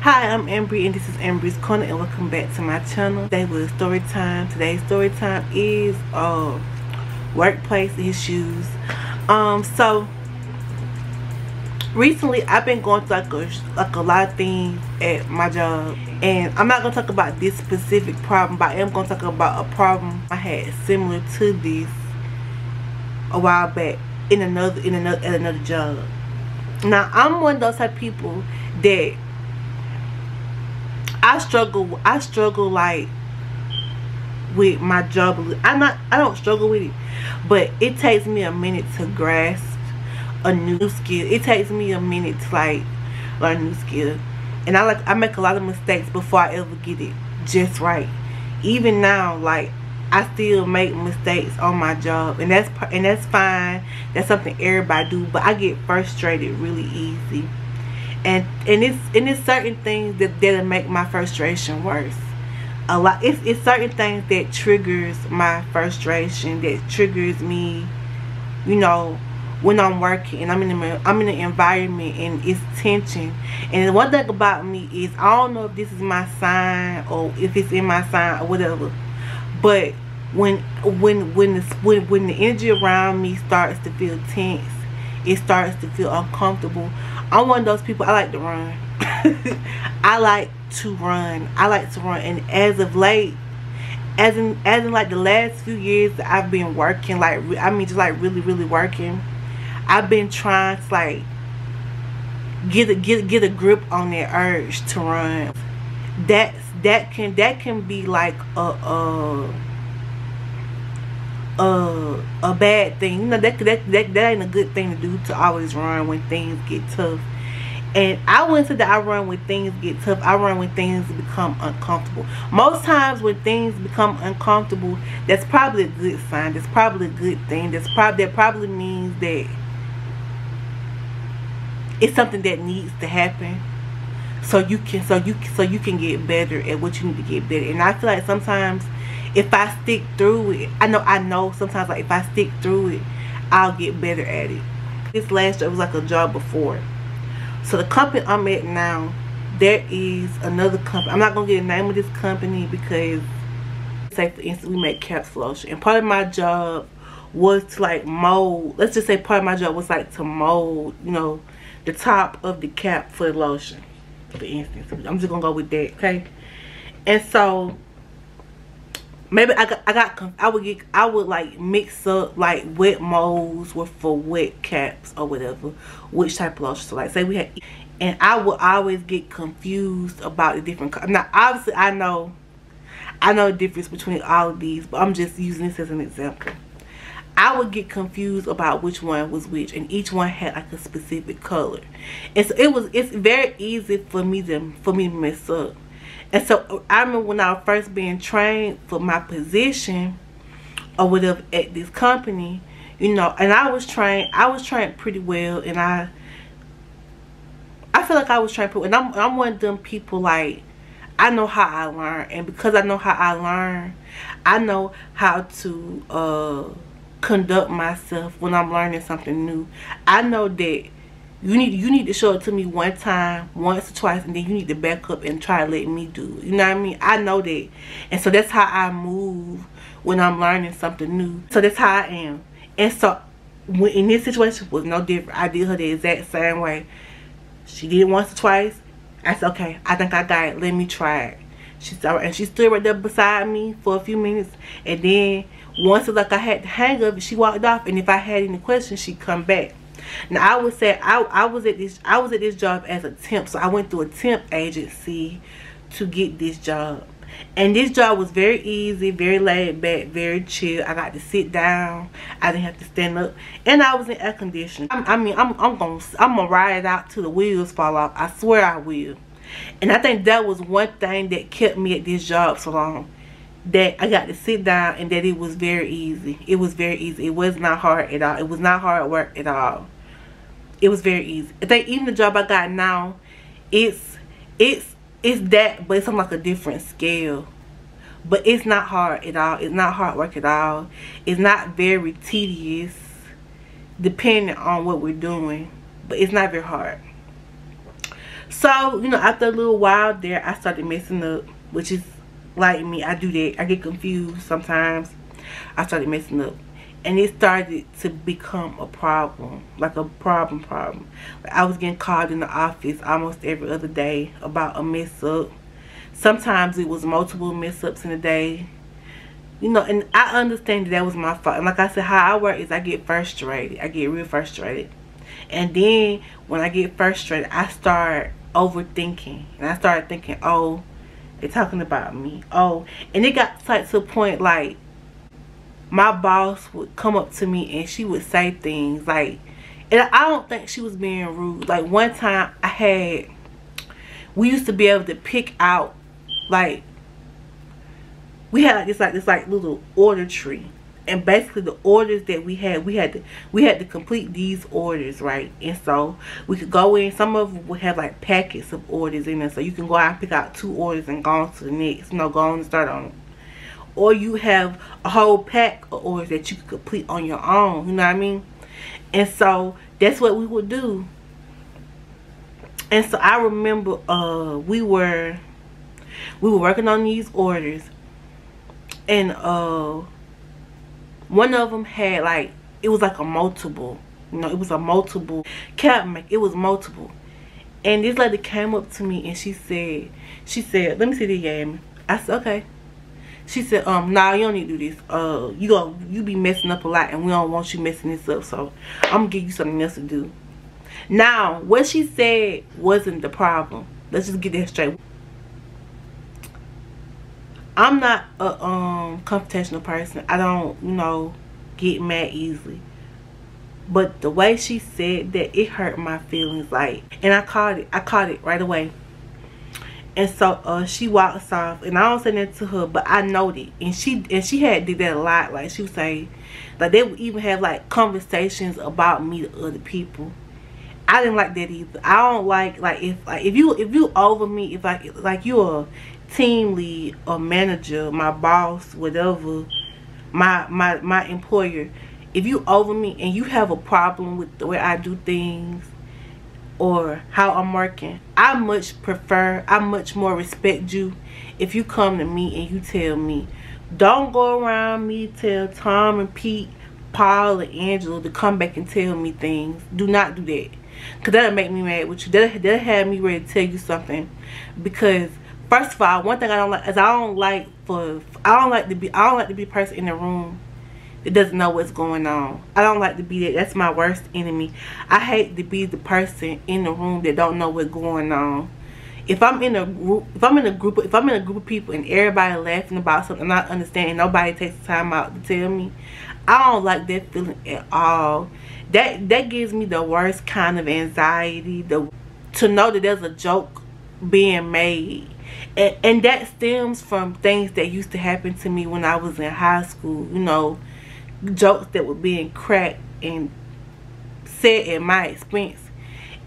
Hi, I'm Embry and this is Embry's Corner and welcome back to my channel. Today was story time. Today's story time is workplace issues. So recently I've been going through like a lot of things at my job, and I'm not gonna talk about this specific problem, but I am gonna talk about a problem I had similar to this a while back at another job. Now I'm one of those type of people that I struggle like with my job. I don't struggle with it, but it takes me a minute to grasp a new skill. It takes me a minute to like learn a new skill, and I make a lot of mistakes before I ever get it just right. Even now, like, I still make mistakes on my job, and that's fine. That's something everybody do, but I get frustrated really easy. And it's certain things that'll make my frustration worse. A lot. It's certain things that triggers my frustration, that triggers me, you know, when I'm working and I'm in an environment and it's tension. And one thing about me is, I don't know if this is my sign or if it's in my sign or whatever, but when the energy around me starts to feel tense, it starts to feel uncomfortable. I'm one of those people. I like to run. I like to run, and as of late, as in like the last few years that I've been working, like, I mean, just like really working, I've been trying to like get a grip on that urge to run. That can be like a bad thing, you know. That ain't a good thing to do, to always run when things get tough. And I wouldn't say that I run when things get tough. I run when things become uncomfortable. Most times when things become uncomfortable, that's probably a good sign. That's probably a good thing. That probably means that it's something that needs to happen, so you can get better at what you need to get better. And I feel like sometimes if I stick through it, I know sometimes, like, if I stick through it, I'll get better at it. This last job was like a job before. So the company I'm at now, there is another company. I'm not gonna get the name of this company because, say for instance, we make caps for lotion, and part of my job was to like mold. Let's just say part of my job was like to mold, you know, the top of the cap for the lotion, for instance. I'm just gonna go with that, okay? And so maybe I would like mix up like wet molds for wet caps or whatever, which type of lotion. So like, say we had, and I would always get confused about the different. Now obviously I know the difference between all of these, but I'm just using this as an example. I would get confused about which one was which, and each one had like a specific color, and so it's very easy for me to mess up. And so I remember when I was first being trained for my position or whatever at this company, you know, and I was trained pretty well, and I feel like I was trained pretty well. And I'm one of them people, like, I know how I learn, and because I know how I learn, I know how to conduct myself when I'm learning something new. I know that you need to show it to me one time, once or twice, and then you need to back up and try to let me do it. You know what I mean? I know that. And so that's how I move when I'm learning something new. So that's how I am. And so in this situation was no different. I did her the exact same way. She did it once or twice. I said, okay, I think I got it. Let me try it. She stood right there beside me for a few minutes, and then once it's like I had the hang of it, she walked off, and if I had any questions, she'd come back. Now I would say I was at this job as a temp, so I went through a temp agency to get this job, and this job was very easy, very laid back, very chill. I got to sit down, I didn't have to stand up, and I was in air conditioning. I'm gonna ride it out till the wheels fall off. I swear I will. And I think that was one thing that kept me at this job so long, that I got to sit down, and that it was very easy. It was very easy. It was not hard at all. It was not hard work at all. It was very easy. I think even the job I got now, it's that, but it's on like a different scale. But it's not hard at all. It's not hard work at all. It's not very tedious, depending on what we're doing. But it's not very hard. So, you know, after a little while there, I started messing up, which is like me. I do that. I get confused sometimes. I started messing up. And it started to become a problem. Like a problem. Like I was getting called in the office almost every other day about a mess up. Sometimes it was multiple mess ups in a day. You know, and I understand that was my fault. And like I said, how I work is I get frustrated. I get real frustrated. And then when I get frustrated, I start overthinking. And I started thinking, oh, they're talking about me. Oh, and it got to a point like my boss would come up to me and she would say things like, and I don't think she was being rude. Like one time we used to be able to pick out, like, we had this little order tree, and basically the orders that we had to complete these orders, right? And so we could go in, some of them would have like packets of orders in there, so you can go out and pick out 2 orders and go on to the next, you know, go on and start on them. Or you have a whole pack of orders that you can complete on your own, you know what I mean? And so that's what we would do. And so I remember we were working on these orders, and one of them had like, it was like a multiple, you know, it was a multiple cap make, it was multiple. And this lady came up to me and she said, let me see the game. I said, okay. She said, nah, you don't need to do this. You be messing up a lot and we don't want you messing this up, so I'm gonna give you something else to do. Now, what she said wasn't the problem. Let's just get that straight. I'm not a confrontational person. I don't, you know, get mad easily. But the way she said that, it hurt my feelings, like, and I caught it right away. And so she walks off, and I don't say that to her, but I noted, and she had did that a lot. Like she would say, like they would even have like conversations about me to other people. I didn't like that either. I don't like if you over me, if like you're a team lead or manager, my boss, whatever, my employer, if you over me and you have a problem with the way I do things or how I'm working, I much more respect you if you come to me and you tell me. Don't go around me tell Tom and Pete, Paul and Angela to come back and tell me things. Do not do that, because that'll make me mad with you. That'll have me ready to tell you something. Because first of all, one thing I don't like is I don't like to be a person in the room that doesn't know what's going on. I don't like to be that. That's my worst enemy. I hate to be the person in the room that don't know what's going on. If I'm in a group of people and everybody laughing about something, not understanding, nobody takes the time out to tell me, I don't like that feeling at all. That gives me the worst kind of anxiety, to know that there's a joke being made. And that stems from things that used to happen to me when I was in high school, you know, jokes that were being cracked and said at my expense,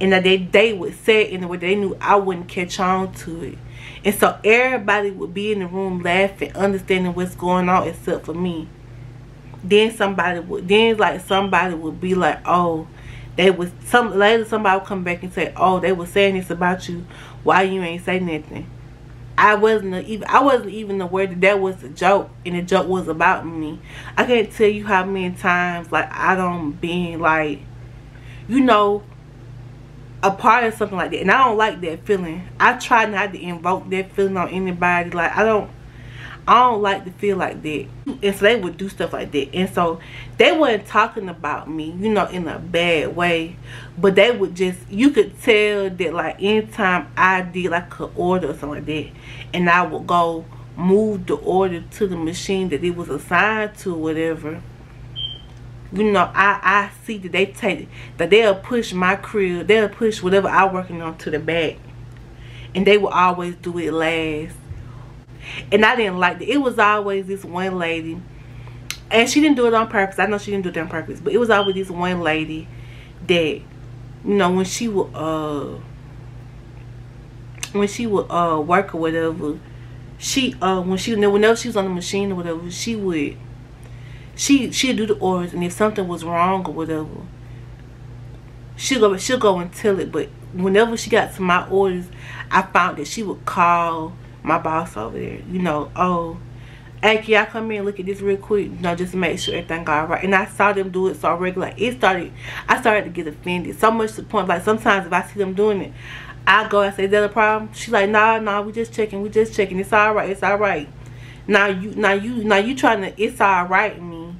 and that they would say it in a way they knew I wouldn't catch on to it. And so everybody would be in the room laughing, understanding what's going on except for me. Then somebody would be like, oh, somebody would come back and say, oh, they were saying this about you, why you ain't say nothing? I wasn't even aware that was a joke, and the joke was about me. I can't tell you how many times, like, I don't being like, you know, a part of something like that, and I don't like that feeling. I try not to invoke that feeling on anybody. Like, I don't like to feel like that. And so they would do stuff like that. And so they weren't talking about me, you know, in a bad way. But they would just, you could tell that, like, anytime I did like an order or something like that, and I would go move the order to the machine that it was assigned to or whatever, you know, I see that they'll push my crib, they'll push whatever I'm working on to the back. And they will always do it last. And I didn't like it. It was always this one lady, and she didn't do it on purpose. I know she didn't do it on purpose, but it was always this one lady that, you know, when she would work or whatever, whenever she was on the machine or whatever, she'd do the orders, and if something was wrong or whatever, she'll go and tell it. But whenever she got to my orders, I found that she would call my boss over there, you know, oh, hey, can y'all come in and look at this real quick, you know, just to make sure everything all right. And I saw them do it so regular. Like, I started to get offended, so much to the point, like, sometimes if I see them doing it, I go and say, is that a problem? She's like, nah, we just checking, it's all right. Now you trying to, it's all right me,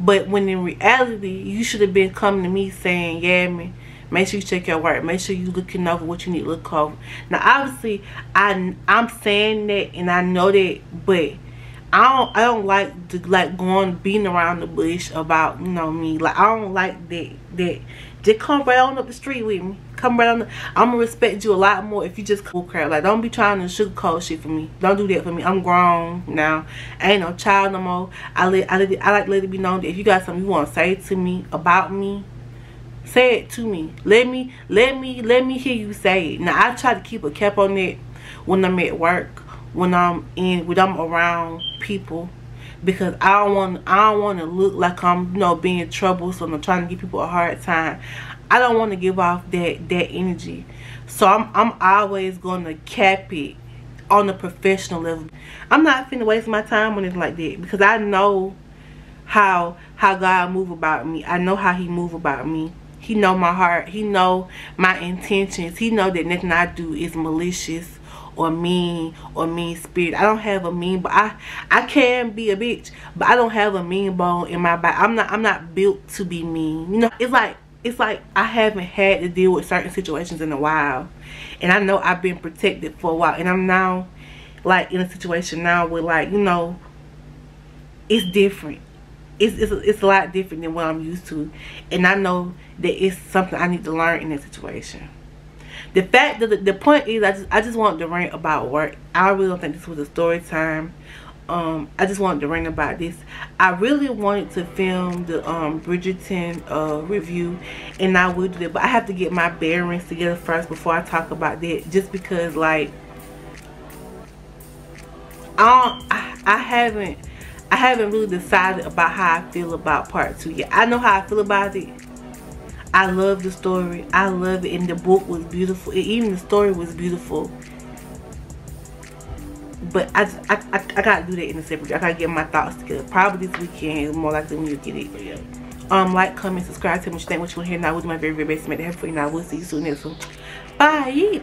but when in reality, you should have been coming to me saying, yeah, man, make sure you check your work, make sure you looking over what you need to look over. Now, obviously, I'm saying that, and I know that, but I don't like to beating around the bush about, you know, me. Like, I don't like that. Just come right on up the street with me. Come right on. I'm gonna respect you a lot more if you just cool crap. Like, don't be trying to sugarcoat shit for me. Don't do that for me. I'm grown now. I ain't no child no more. I like to let it be known that if you got something you want to say to me about me, say it to me. Let me hear you say it. Now, I try to keep a cap on it when I'm at work, when I'm around people, because I don't want to look like I'm, you know, being troublesome or trying to give people a hard time. I don't want to give off that energy, so I'm always going to cap it on a professional level. I'm not finna waste my time on it like that, because I know how God move about me. I know how he move about me. He know my heart. He know my intentions. He know that nothing I do is malicious or mean spirit. I don't have a mean, but I can be a bitch, but I don't have a mean bone in my body. I'm not built to be mean. You know, it's like I haven't had to deal with certain situations in a while, and I know I've been protected for a while, and I'm now like in a situation now where, like, you know, it's different. It's a lot different than what I'm used to, and I know that it's something I need to learn in that situation. The fact that the point is, I just wanted to rant about work. I really don't think this was a story time. I just wanted to rant about this. I really wanted to film the Bridgerton review, and I will do that, but I have to get my bearings together first before I talk about that, just because, like, I haven't really decided about how I feel about part 2 yet. I know how I feel about it. I love the story. I love it, and the book was beautiful. Even the story was beautiful. But I gotta do that in a separate. I gotta get my thoughts together. Probably this weekend, more likely when you get it. But yeah. Like, comment, subscribe, tell me what you think, what you want to hear. Now, with my very best mate to have for you. Now, we'll see you soon next one. Bye.